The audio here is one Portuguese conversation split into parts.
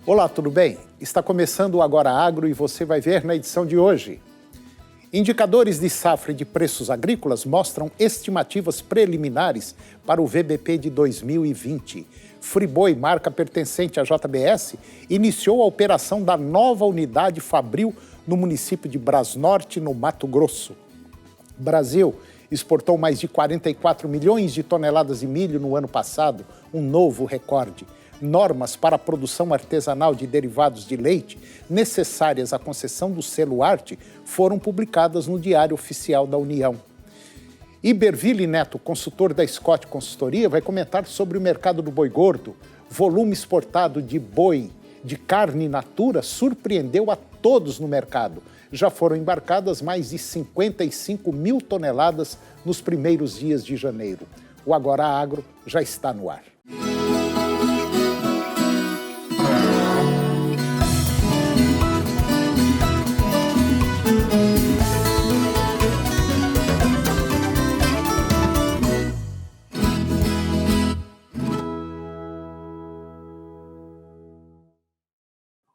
Olá, tudo bem? Está começando o Agora Agro e você vai ver na edição de hoje. Indicadores de safra e de preços agrícolas mostram estimativas preliminares para o VBP de 2020. Friboi, marca pertencente à JBS, iniciou a operação da nova unidade Fabril no município de Brasnorte, no Mato Grosso. Brasil exportou mais de 44 milhões de toneladas de milho no ano passado, um novo recorde. Normas para a produção artesanal de derivados de leite, necessárias à concessão do selo Arte, foram publicadas no Diário Oficial da União. Iberville Neto, consultor da Scott Consultoria, vai comentar sobre o mercado do boi gordo. Volume exportado de boi de carne in natura surpreendeu a todos no mercado. Já foram embarcadas mais de 55 mil toneladas nos primeiros dias de janeiro. O Agora Agro já está no ar.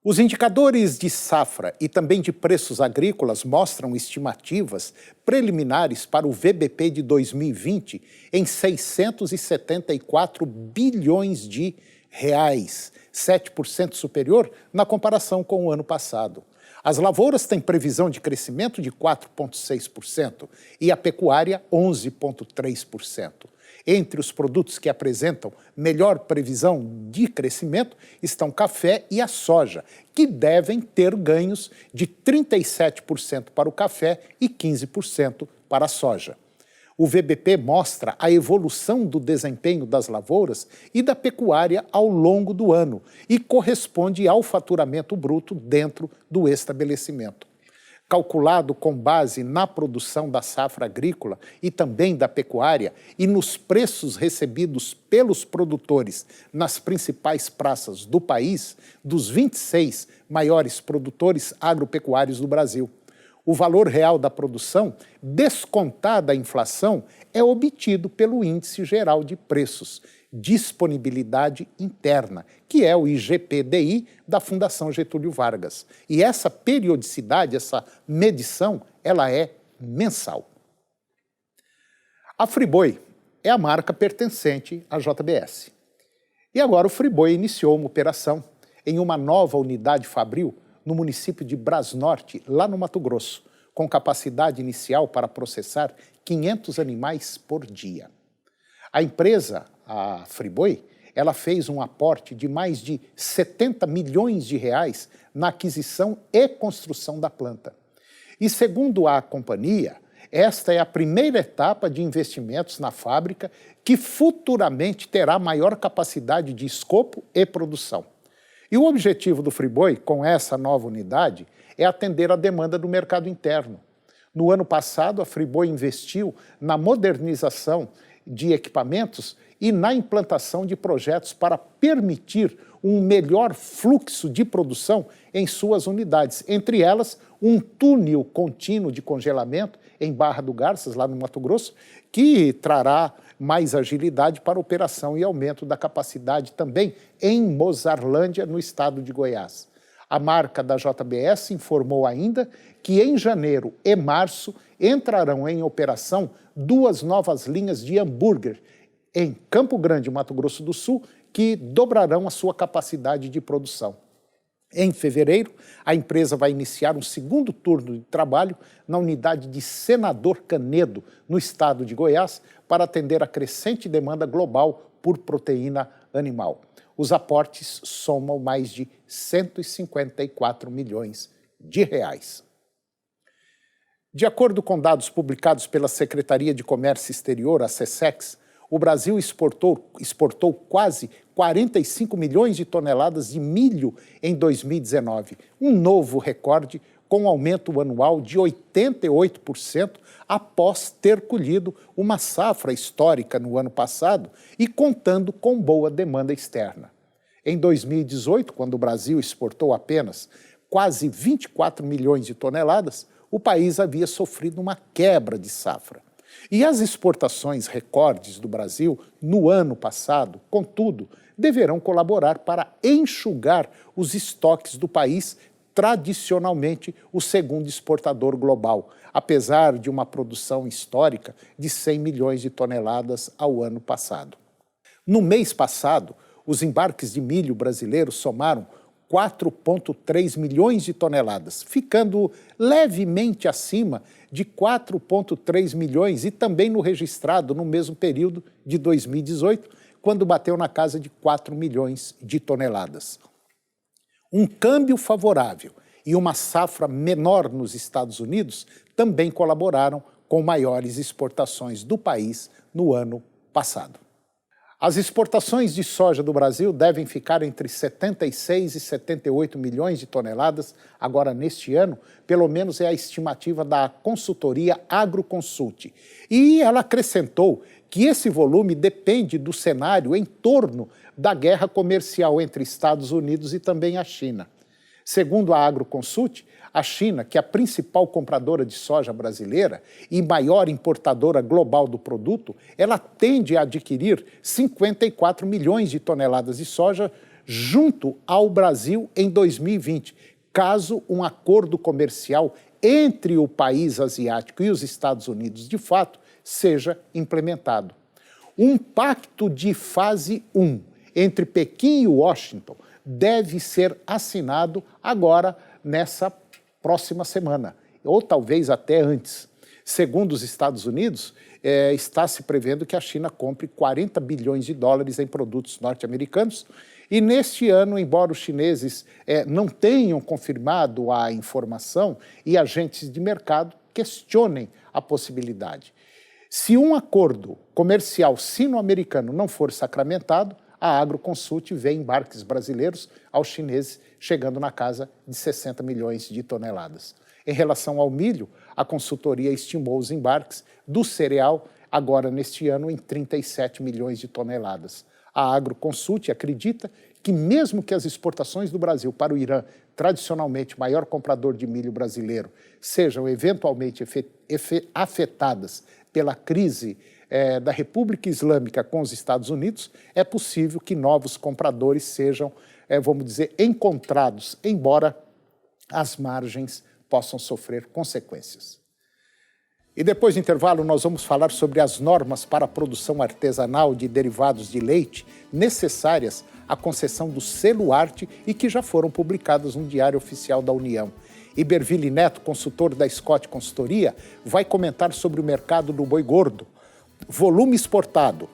Os indicadores de safra e também de preços agrícolas mostram estimativas preliminares para o VBP de 2020 em 674 bilhões de reais, 7% superior na comparação com o ano passado. As lavouras têm previsão de crescimento de 4,6% e a pecuária 11,3%. Entre os produtos que apresentam melhor previsão de crescimento estão café e a soja, que devem ter ganhos de 37% para o café e 15% para a soja. O VBP mostra a evolução do desempenho das lavouras e da pecuária ao longo do ano e corresponde ao faturamento bruto dentro do estabelecimento. Calculado com base na produção da safra agrícola e também da pecuária e nos preços recebidos pelos produtores nas principais praças do país, dos 26 maiores produtores agropecuários do Brasil. O valor real da produção, descontada a inflação, é obtido pelo Índice Geral de Preços, Disponibilidade Interna, que é o IGPDI da Fundação Getúlio Vargas. E essa periodicidade, essa medição, ela é mensal. A Friboi é a marca pertencente à JBS. E agora o Friboi iniciou uma operação em uma nova unidade Fabril no município de Brasnorte, lá no Mato Grosso, com capacidade inicial para processar 500 animais por dia. A empresa, a Friboi, ela fez um aporte de mais de 70 milhões de reais na aquisição e construção da planta. E segundo a companhia, esta é a primeira etapa de investimentos na fábrica que futuramente terá maior capacidade de escopo e produção. E o objetivo do Friboi, com essa nova unidade, é atender a demanda do mercado interno. No ano passado, a Friboi investiu na modernização de equipamentos e na implantação de projetos para permitir um melhor fluxo de produção em suas unidades. Entre elas, um túnel contínuo de congelamento em Barra do Garças, lá no Mato Grosso, que trará mais agilidade para a operação e aumento da capacidade também em Mozarlândia, no estado de Goiás. A marca da JBS informou ainda que em janeiro e março entrarão em operação 2 novas linhas de hambúrguer em Campo Grande, Mato Grosso do Sul, que dobrarão a sua capacidade de produção. Em fevereiro, a empresa vai iniciar um segundo turno de trabalho na unidade de Senador Canedo, no estado de Goiás, para atender a crescente demanda global por proteína animal. Os aportes somam mais de 154 milhões de reais. De acordo com dados publicados pela Secretaria de Comércio Exterior, a SECEX, o Brasil exportou quase 45 milhões de toneladas de milho em 2019, um novo recorde com um aumento anual de 88% após ter colhido uma safra histórica no ano passado e contando com boa demanda externa. Em 2018, quando o Brasil exportou apenas quase 24 milhões de toneladas, o país havia sofrido uma quebra de safra. E as exportações recordes do Brasil no ano passado, contudo, deverão colaborar para enxugar os estoques do país, tradicionalmente o segundo exportador global, apesar de uma produção histórica de 100 milhões de toneladas ao ano passado. No mês passado, os embarques de milho brasileiros somaram 4,3 milhões de toneladas, ficando levemente acima de 4,3 milhões e também no registrado no mesmo período de 2018, quando bateu na casa de 4 milhões de toneladas. Um câmbio favorável e uma safra menor nos Estados Unidos também colaboraram com maiores exportações do país no ano passado. As exportações de soja do Brasil devem ficar entre 76 e 78 milhões de toneladas agora neste ano, pelo menos é a estimativa da consultoria Agroconsult. E ela acrescentou que esse volume depende do cenário em torno da guerra comercial entre Estados Unidos e também a China. Segundo a Agroconsult, a China, que é a principal compradora de soja brasileira e maior importadora global do produto, ela tende a adquirir 54 milhões de toneladas de soja junto ao Brasil em 2020, caso um acordo comercial entre o país asiático e os Estados Unidos, de fato, seja implementado. Um pacto de fase 1 entre Pequim e Washington deve ser assinado agora nessa próxima semana, ou talvez até antes. Segundo os Estados Unidos, está se prevendo que a China compre 40 bilhões de dólares em produtos norte-americanos e neste ano, embora os chineses não tenham confirmado a informação e agentes de mercado questionem a possibilidade. Se um acordo comercial sino-americano não for sacramentado, a Agroconsult vê embarques brasileiros aos chineses chegando na casa de 60 milhões de toneladas. Em relação ao milho, a consultoria estimou os embarques do cereal agora neste ano em 37 milhões de toneladas. A Agroconsult acredita que mesmo que as exportações do Brasil para o Irã, tradicionalmente maior comprador de milho brasileiro, sejam eventualmente afetadas pela crise da República Islâmica com os Estados Unidos, é possível que novos compradores sejam, vamos dizer, encontrados, embora as margens possam sofrer consequências. E depois do intervalo nós vamos falar sobre as normas para a produção artesanal de derivados de leite necessárias à concessão do selo Arte e que já foram publicadas no Diário Oficial da União. Iberville Neto, consultor da Scott Consultoria, vai comentar sobre o mercado do boi gordo. Volume exportado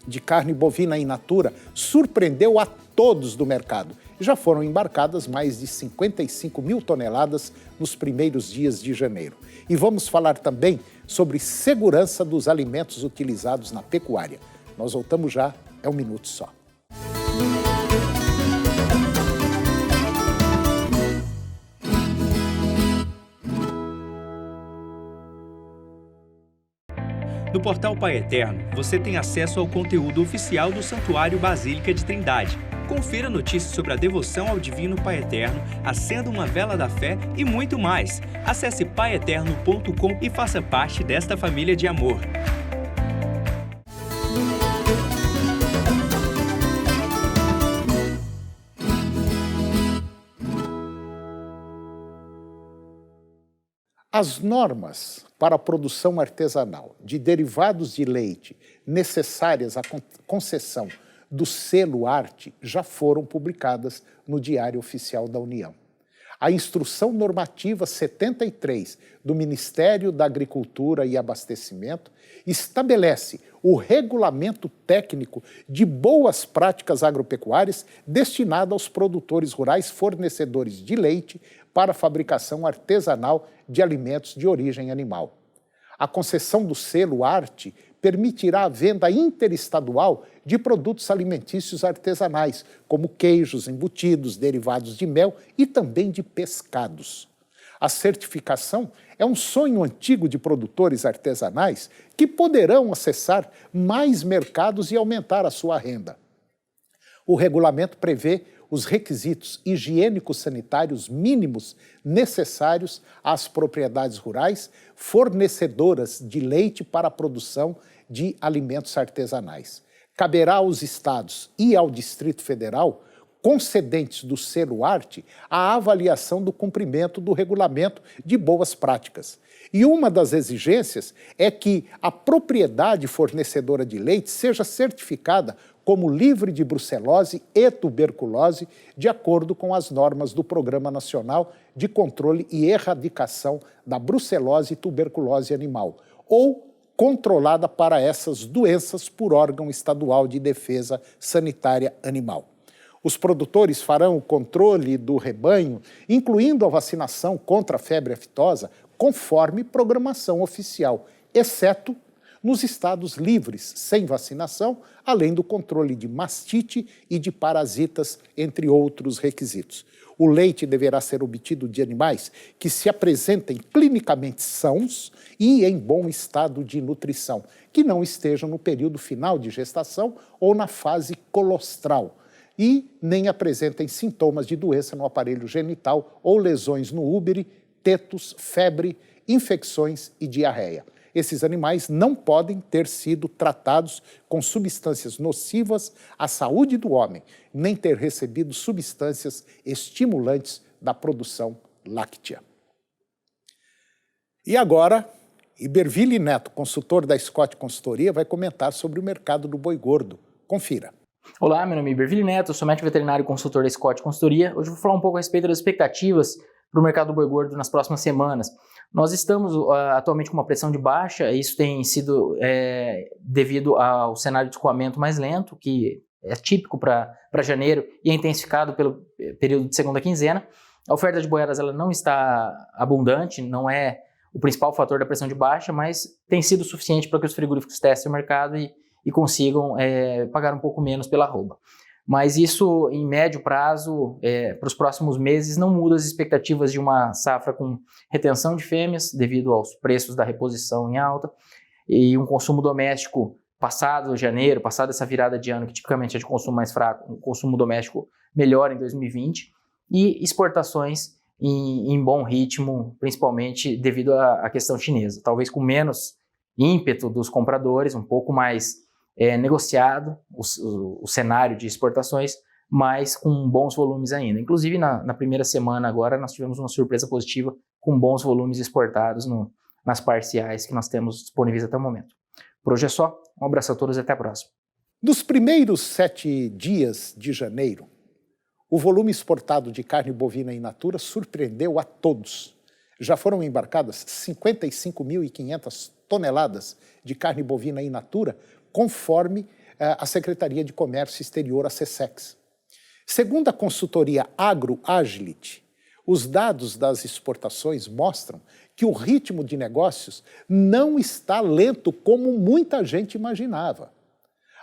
de carne bovina in natura surpreendeu a todos do mercado. Já foram embarcadas mais de 55 mil toneladas nos primeiros dias de janeiro. E vamos falar também sobre segurança dos alimentos utilizados na pecuária. Nós voltamos já, é um minuto só. No portal Pai Eterno, você tem acesso ao conteúdo oficial do Santuário Basílica de Trindade. Confira notícias sobre a devoção ao Divino Pai Eterno, acenda uma vela da fé e muito mais. Acesse paieterno.com e faça parte desta família de amor. As normas para a produção artesanal de derivados de leite necessárias à concessão do selo Arte já foram publicadas no Diário Oficial da União. A Instrução Normativa 73 do Ministério da Agricultura e Abastecimento estabelece o regulamento técnico de boas práticas agropecuárias destinado aos produtores rurais fornecedores de leite para a fabricação artesanal de alimentos de origem animal. A concessão do selo Arte permitirá a venda interestadual de produtos alimentícios artesanais, como queijos, embutidos, derivados de mel e também de pescados. A certificação é um sonho antigo de produtores artesanais que poderão acessar mais mercados e aumentar a sua renda. O regulamento prevê os requisitos higiênico-sanitários mínimos necessários às propriedades rurais fornecedoras de leite para a produção de alimentos artesanais. Caberá aos estados e ao Distrito Federal, concedentes do selo Arte, a avaliação do cumprimento do regulamento de boas práticas. E uma das exigências é que a propriedade fornecedora de leite seja certificada como livre de brucelose e tuberculose, de acordo com as normas do Programa Nacional de Controle e Erradicação da Brucelose e Tuberculose Animal, ou controlada para essas doenças por órgão estadual de defesa sanitária animal. Os produtores farão o controle do rebanho, incluindo a vacinação contra a febre aftosa, conforme programação oficial, exceto nos estados livres, sem vacinação, além do controle de mastite e de parasitas, entre outros requisitos. O leite deverá ser obtido de animais que se apresentem clinicamente sãos e em bom estado de nutrição, que não estejam no período final de gestação ou na fase colostral, e nem apresentem sintomas de doença no aparelho genital ou lesões no úbere, tetos, febre, infecções e diarreia. Esses animais não podem ter sido tratados com substâncias nocivas à saúde do homem, nem ter recebido substâncias estimulantes da produção láctea. E agora, Iberville Neto, consultor da Scott Consultoria, vai comentar sobre o mercado do boi gordo. Confira. Olá, meu nome é Iberville Neto, sou médico veterinário e consultor da Scott Consultoria. Hoje eu vou falar um pouco a respeito das expectativas para o mercado do boi gordo nas próximas semanas. Nós estamos atualmente com uma pressão de baixa, e isso tem sido devido ao cenário de escoamento mais lento, que é típico para janeiro e é intensificado pelo período de segunda quinzena. A oferta de boiadas ela não está abundante, não é o principal fator da pressão de baixa, mas tem sido suficiente para que os frigoríficos testem o mercado e consigam pagar um pouco menos pela arroba. Mas isso, em médio prazo, para os próximos meses, não muda as expectativas de uma safra com retenção de fêmeas, devido aos preços da reposição em alta, e um consumo doméstico passado janeiro, passado essa virada de ano, que tipicamente é de consumo mais fraco, um consumo doméstico melhor em 2020, e exportações em bom ritmo, principalmente devido à questão chinesa. Talvez com menos ímpeto dos compradores, um pouco mais negociado o cenário de exportações, mas com bons volumes ainda. Inclusive, na primeira semana agora, nós tivemos uma surpresa positiva com bons volumes exportados nas parciais que nós temos disponíveis até o momento. Por hoje é só. Um abraço a todos e até a próxima. Nos primeiros 7 dias de janeiro, o volume exportado de carne bovina in natura surpreendeu a todos. Já foram embarcadas 55.500 toneladas de carne bovina in natura, conforme a Secretaria de Comércio Exterior, a SECEX. Segundo a consultoria AgroAgility, os dados das exportações mostram que o ritmo de negócios não está lento como muita gente imaginava.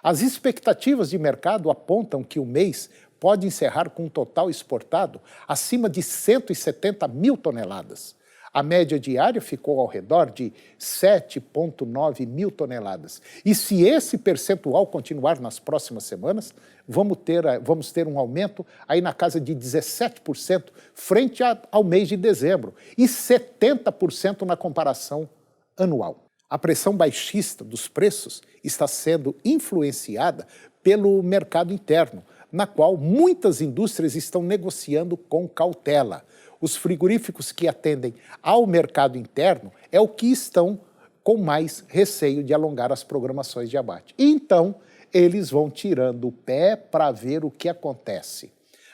As expectativas de mercado apontam que o mês pode encerrar com um total exportado acima de 170 mil toneladas. A média diária ficou ao redor de 7,9 mil toneladas. E se esse percentual continuar nas próximas semanas, vamos ter um aumento aí na casa de 17% frente ao mês de dezembro e 70% na comparação anual. A pressão baixista dos preços está sendo influenciada pelo mercado interno, na qual muitas indústrias estão negociando com cautela. Os frigoríficos que atendem ao mercado interno é o que estão com mais receio de alongar as programações de abate. E então, eles vão tirando o pé para ver o que acontece.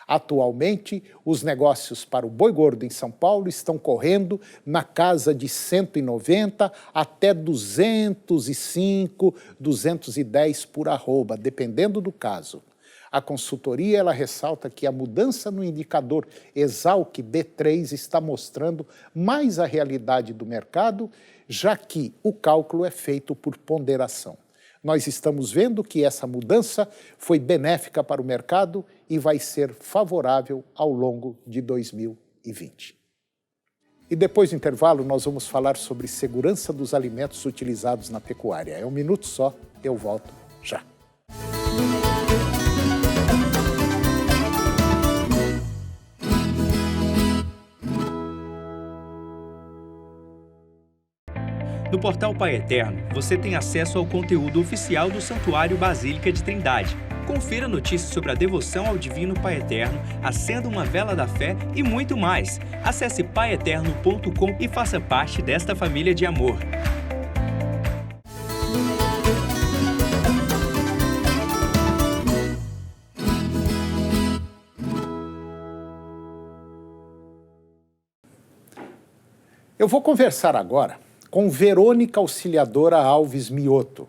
Atualmente, os negócios para o boi gordo em São Paulo estão correndo na casa de 190 até 205, 210 por arroba, dependendo do caso. A consultoria ela ressalta que a mudança no indicador Esalq B3 está mostrando mais a realidade do mercado, já que o cálculo é feito por ponderação. Nós estamos vendo que essa mudança foi benéfica para o mercado e vai ser favorável ao longo de 2020. E depois do intervalo nós vamos falar sobre segurança dos alimentos utilizados na pecuária. É um minuto só, eu volto já. No No portal Pai Eterno, você tem acesso ao conteúdo oficial do Santuário Basílica de Trindade. Confira notícias sobre a devoção ao Divino Pai Eterno, acenda uma vela da fé e muito mais. Acesse paieterno.com e faça parte desta família de amor. Eu vou conversar agora com Verônica Auxiliadora Alves Mioto.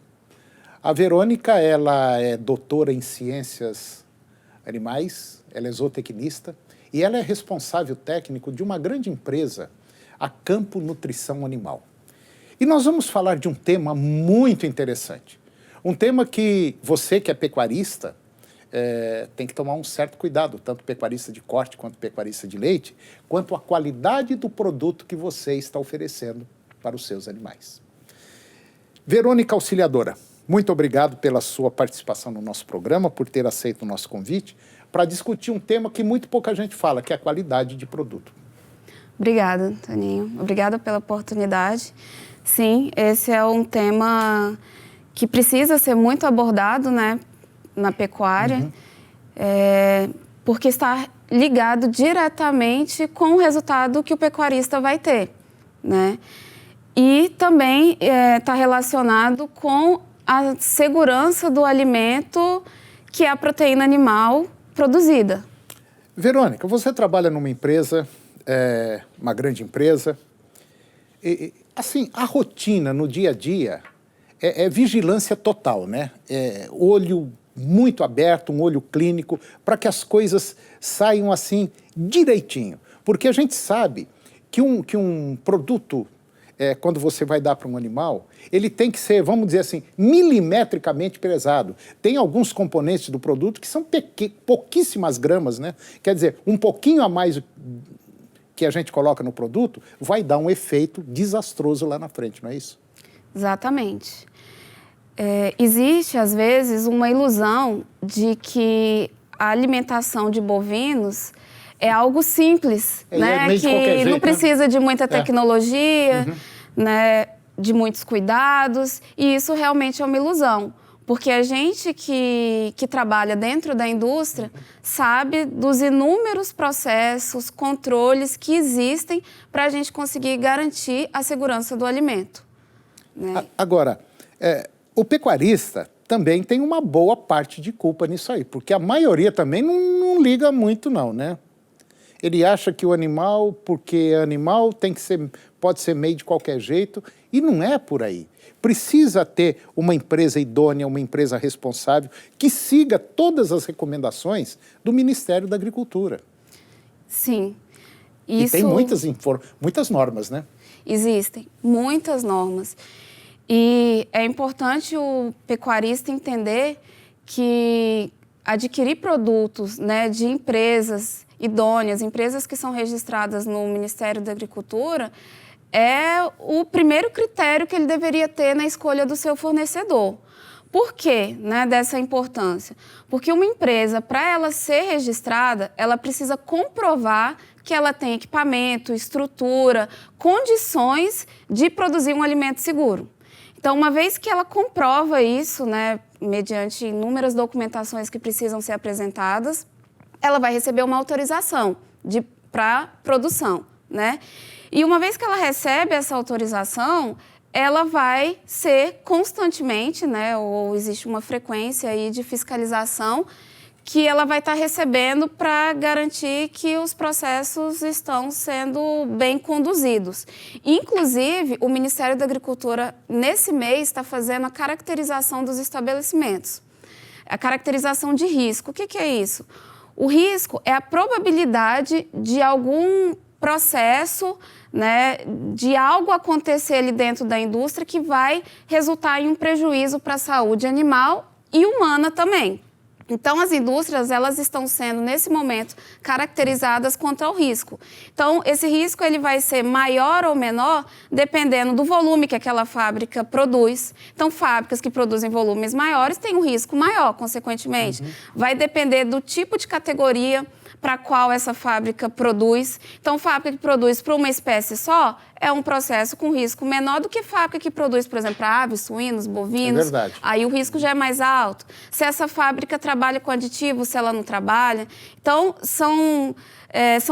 A Verônica, ela é doutora em ciências animais, ela é zootecnista e ela é responsável técnico de uma grande empresa, a Campo Nutrição Animal. E nós vamos falar de um tema muito interessante. Um tema que você que é pecuarista tem que tomar um certo cuidado, tanto pecuarista de corte quanto pecuarista de leite, quanto à qualidade do produto que você está oferecendo para os seus animais. Verônica Auxiliadora, muito obrigado pela sua participação no nosso programa, por ter aceito o nosso convite, para discutir um tema que muito pouca gente fala, que é a qualidade de produto. Obrigada, Toninho. Obrigada pela oportunidade. Sim, esse é um tema que precisa ser muito abordado, né, na pecuária, porque está ligado diretamente com o resultado que o pecuarista vai ter, né? E também está relacionado com a segurança do alimento, que é a proteína animal produzida. Verônica, você trabalha numa empresa, uma grande empresa, e, assim, a rotina no dia a dia é vigilância total, né? Olho muito aberto, um olho clínico, para que as coisas saiam assim direitinho. Porque a gente sabe que um produto, quando você vai dar para um animal, ele tem que ser, vamos dizer assim, milimetricamente pesado. Tem alguns componentes do produto que são pouquíssimas gramas, né? Quer dizer, um pouquinho a mais que a gente coloca no produto vai dar um efeito desastroso lá na frente, não é isso? Exatamente. Existe, às vezes, uma ilusão de que a alimentação de bovinos é algo simples, né? Que jeito, não precisa de muita tecnologia, né? De muitos cuidados, e isso realmente é uma ilusão. Porque a gente que trabalha dentro da indústria sabe dos inúmeros processos, controles que existem para a gente conseguir garantir a segurança do alimento, né? Agora, o pecuarista também tem uma boa parte de culpa nisso aí, porque a maioria também não liga muito não, né? Ele acha que o animal, porque animal pode ser meio de qualquer jeito, e não é por aí. Precisa ter uma empresa idônea, uma empresa responsável, que siga todas as recomendações do Ministério da Agricultura. Sim. E tem muitas normas, né? Existem muitas normas. E é importante o pecuarista entender que adquirir produtos, né, de empresas idôneas, empresas que são registradas no Ministério da Agricultura, é o primeiro critério que ele deveria ter na escolha do seu fornecedor. Por quê, né, dessa importância? Porque uma empresa, para ela ser registrada, ela precisa comprovar que ela tem equipamento, estrutura, condições de produzir um alimento seguro. Então, uma vez que ela comprova isso, né, mediante inúmeras documentações que precisam ser apresentadas, ela vai receber uma autorização para produção, né? E uma vez que ela recebe essa autorização, ela vai ser constantemente, né, ou existe uma frequência aí de fiscalização que ela vai estar recebendo para garantir que os processos estão sendo bem conduzidos. Inclusive, o Ministério da Agricultura, nesse mês, está fazendo a caracterização dos estabelecimentos. A caracterização de risco. O que é isso? O risco é a probabilidade de algum processo, né, de algo acontecer ali dentro da indústria que vai resultar em um prejuízo para a saúde animal e humana também. Então, as indústrias, elas estão sendo, nesse momento, caracterizadas contra o risco. Então, esse risco ele vai ser maior ou menor, dependendo do volume que aquela fábrica produz. Então, fábricas que produzem volumes maiores têm um risco maior, consequentemente. Vai depender do tipo de categoria, para qual essa fábrica produz. Então, fábrica que produz para uma espécie só é um processo com risco menor do que fábrica que produz, por exemplo, para aves, suínos, bovinos. É verdade. Aí o risco já é mais alto. Se essa fábrica trabalha com aditivos, se ela não trabalha. Então, são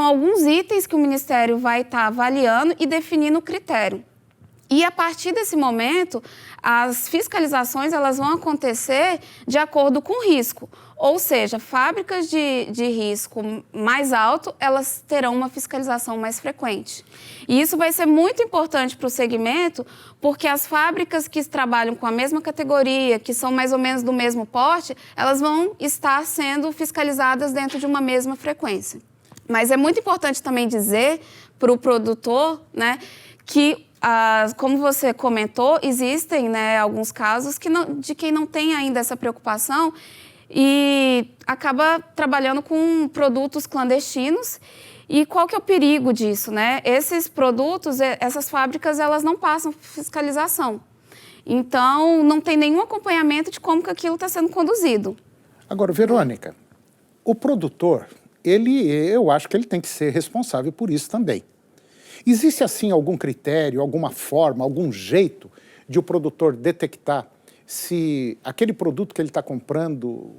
alguns itens que o Ministério vai estar avaliando e definindo o critério. E, a partir desse momento, as fiscalizações elas vão acontecer de acordo com o risco. Ou seja, fábricas de risco mais alto, elas terão uma fiscalização mais frequente. E isso vai ser muito importante para o segmento, porque as fábricas que trabalham com a mesma categoria, que são mais ou menos do mesmo porte, elas vão estar sendo fiscalizadas dentro de uma mesma frequência. Mas é muito importante também dizer para o produtor, né, que como você comentou, existem, né, alguns casos de quem não tem ainda essa preocupação e acaba trabalhando com produtos clandestinos. E qual que é o perigo disso, né? Esses produtos, essas fábricas, elas não passam fiscalização. Então, não tem nenhum acompanhamento de como que aquilo está sendo conduzido. Agora, Verônica, o produtor, eu acho que ele tem que ser responsável por isso também. Existe, assim, algum critério, alguma forma, algum jeito de o produtor detectar se aquele produto que ele está comprando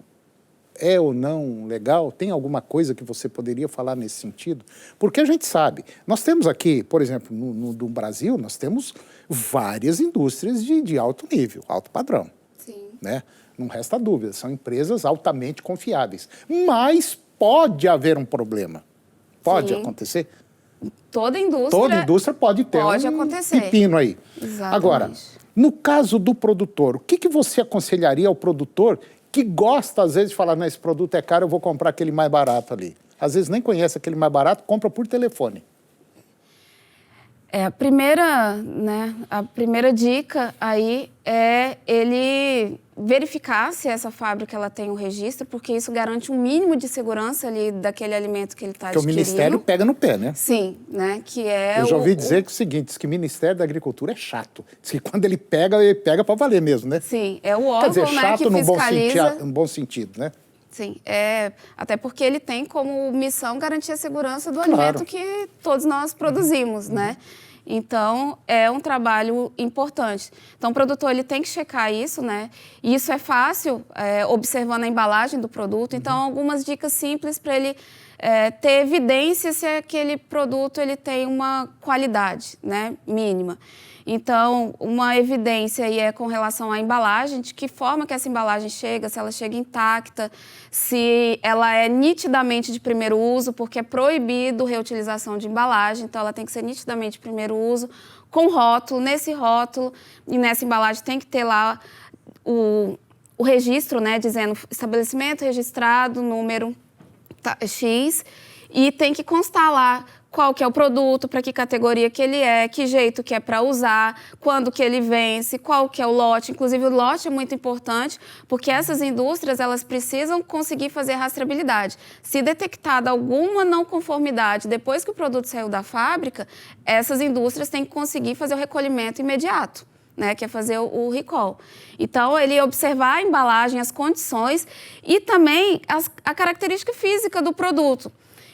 é ou não legal? Tem alguma coisa que você poderia falar nesse sentido? Porque a gente sabe, nós temos aqui, por exemplo, no Brasil, nós temos várias indústrias de alto nível, alto padrão. Sim. Né? Não resta dúvida, são empresas altamente confiáveis. Mas pode haver um problema. Pode Sim. acontecer? Toda indústria pode ter acontecer. pepino aí. Exatamente. Agora, no caso do produtor, o que você aconselharia ao produtor que gosta, às vezes, de falar, não, esse produto é caro, eu vou comprar aquele mais barato ali? Às vezes nem conhece aquele mais barato, compra por telefone. A primeira dica aí é ele verificar se essa fábrica ela tem um registro, porque isso garante um mínimo de segurança ali daquele alimento que ele está adquirindo. Porque o Ministério pega no pé, né? Sim, né? Que é eu já ouvi dizer que é o seguinte, diz que o Ministério da Agricultura é chato. Diz que quando ele pega para valer mesmo, né? Sim, é o órgão, quer dizer, chato, né, que fiscaliza... num bom sentido, né? Sim, até porque ele tem como missão garantir a segurança do alimento que todos nós produzimos, né? Então, é um trabalho importante. Então, o produtor ele tem que checar isso, né? E isso é fácil, observando a embalagem do produto. Então, algumas dicas simples para ele ter evidência se aquele produto ele tem uma qualidade, né, mínima. Então, uma evidência aí é com relação à embalagem, de que forma que essa embalagem chega, se ela chega intacta, se ela é nitidamente de primeiro uso, porque é proibido reutilização de embalagem, então ela tem que ser nitidamente de primeiro uso, com rótulo. Nesse rótulo e nessa embalagem tem que ter lá o registro, né, dizendo estabelecimento registrado, número X, e tem que constar lá qual que é o produto, para que categoria que ele é, que jeito que é para usar, quando que ele vence, qual que é o lote. Inclusive, o lote é muito importante, porque essas indústrias elas precisam conseguir fazer a rastreabilidade. Se detectada alguma não conformidade depois que o produto saiu da fábrica, essas indústrias têm que conseguir fazer o recolhimento imediato, né, que é fazer o recall. Então, ele observar a embalagem, as condições e também a característica física do produto.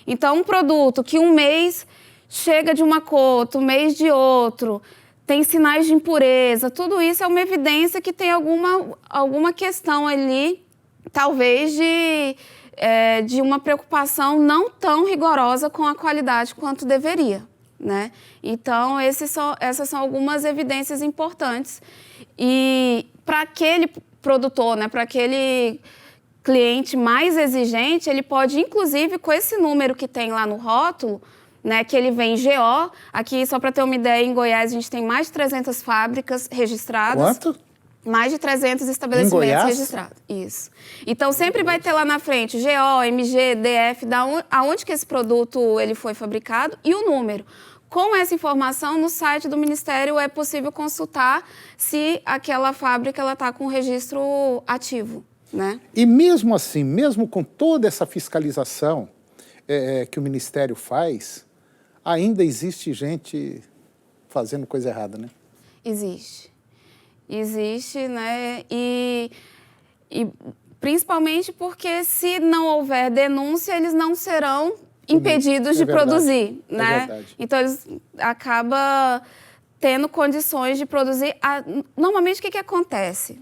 Então, um produto que um mês chega de uma cor, outro mês de outro, tem sinais de impureza, tudo isso é uma evidência que tem alguma questão ali, talvez de uma preocupação não tão rigorosa com a qualidade quanto deveria, né? Então, essas são algumas evidências importantes. E para aquele produtor, né, para aquele cliente mais exigente, ele pode, inclusive, com esse número que tem lá no rótulo, né, que ele vem em GO, aqui, só para ter uma ideia, em Goiás a gente tem mais de 300 fábricas registradas. Quanto? Mais de 300 estabelecimentos registrados. Isso. Então, sempre vai ter lá na frente GO, MG, DF, aonde que esse produto ele foi fabricado e o número. Com essa informação, no site do Ministério é possível consultar se aquela fábrica está com o registro ativo, né? E mesmo assim, mesmo com toda essa fiscalização que o Ministério faz, ainda existe gente fazendo coisa errada, né? Existe, né? E Principalmente porque se não houver denúncia, eles não serão impedidos de verdade. produzir, É né? verdade. Então eles acabam tendo condições de produzir. Normalmente o que acontece?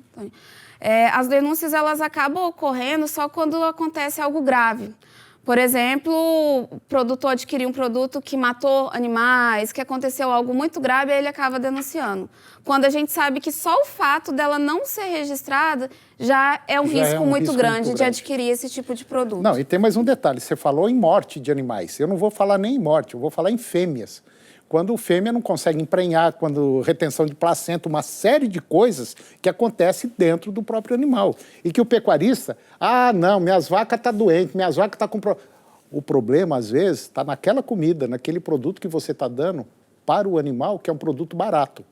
As denúncias elas acabam ocorrendo só quando acontece algo grave. Por exemplo, o produtor adquiriu um produto que matou animais, que aconteceu algo muito grave, aí ele acaba denunciando. Quando a gente sabe que só o fato dela não ser registrada já é um risco muito grande de adquirir esse tipo de produto. Não, e tem mais um detalhe, você falou em morte de animais. Eu não vou falar nem em morte, eu vou falar em fêmeas. Quando fêmea não consegue emprenhar, quando retenção de placenta, uma série de coisas que acontece dentro do próprio animal. E que o pecuarista, não, minhas vacas estão doentes, minhas vacas estão com problema. O problema, às vezes, está naquela comida, naquele produto que você está dando para o animal, que é um produto barato.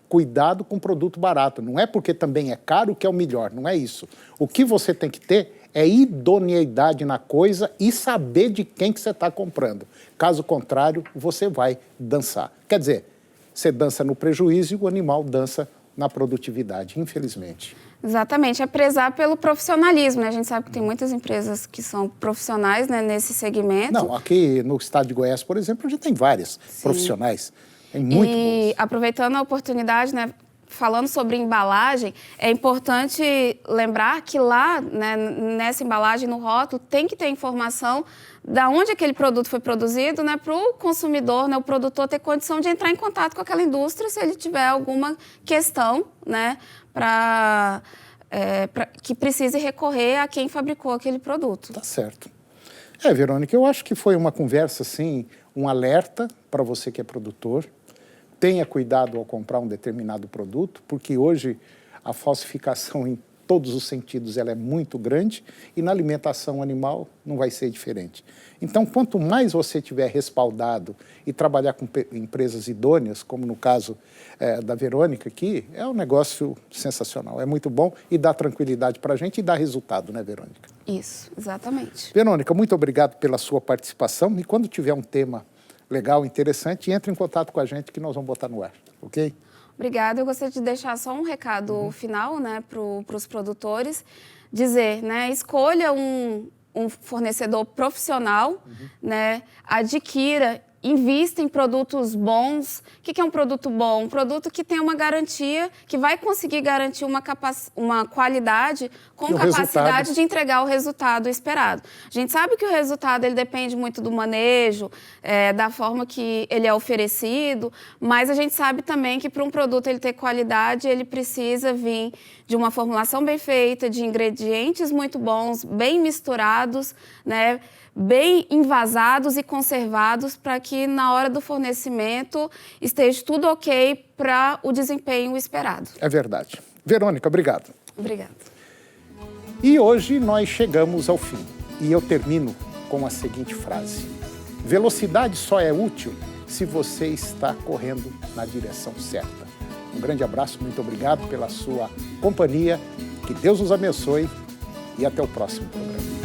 Cuidado com o produto barato. Não é porque também é caro que é o melhor, não é isso. O que você tem que ter é idoneidade na coisa e saber de quem que você está comprando. Caso contrário, você vai dançar. Quer dizer, você dança no prejuízo e o animal dança na produtividade, infelizmente. Exatamente, é prezar pelo profissionalismo, né? A gente sabe que tem muitas empresas que são profissionais, né, nesse segmento. Não, aqui no estado de Goiás, por exemplo, já tem várias profissionais. Tem muito bons. E aproveitando a oportunidade, né, falando sobre embalagem, é importante lembrar que lá, né, nessa embalagem, no rótulo, tem que ter informação da onde aquele produto foi produzido, né, para o consumidor, né, o produtor ter condição de entrar em contato com aquela indústria se ele tiver alguma questão, né, que precise recorrer a quem fabricou aquele produto. Tá certo. Verônica, eu acho que foi uma conversa, assim, um alerta para você que é produtor. Tenha cuidado ao comprar um determinado produto, porque hoje a falsificação em todos os sentidos ela é muito grande e na alimentação animal não vai ser diferente. Então, quanto mais você tiver respaldado e trabalhar com empresas idôneas, como no caso da Verônica aqui, é um negócio sensacional, é muito bom e dá tranquilidade para a gente e dá resultado, né, Verônica? Isso, exatamente. Verônica, muito obrigado pela sua participação e quando tiver um tema legal, interessante, entre em contato com a gente que nós vamos botar no ar, ok? Obrigada. Eu gostaria de deixar só um recado final, né, para os produtores. Dizer, né, escolha um fornecedor profissional, né, adquira, invista em produtos bons. O que é um produto bom? Um produto que tem uma garantia, que vai conseguir garantir uma qualidade com capacidade de entregar o resultado esperado. A gente sabe que o resultado ele depende muito do manejo, da forma que ele é oferecido, mas a gente sabe também que para um produto ele ter qualidade, ele precisa vir de uma formulação bem feita, de ingredientes muito bons, bem misturados, né? Bem envasados e conservados para que na hora do fornecimento esteja tudo ok para o desempenho esperado. É verdade. Verônica, obrigado. Obrigada. E hoje nós chegamos ao fim. E eu termino com a seguinte frase. Velocidade só é útil se você está correndo na direção certa. Um grande abraço, muito obrigado pela sua companhia. Que Deus os abençoe e até o próximo programa.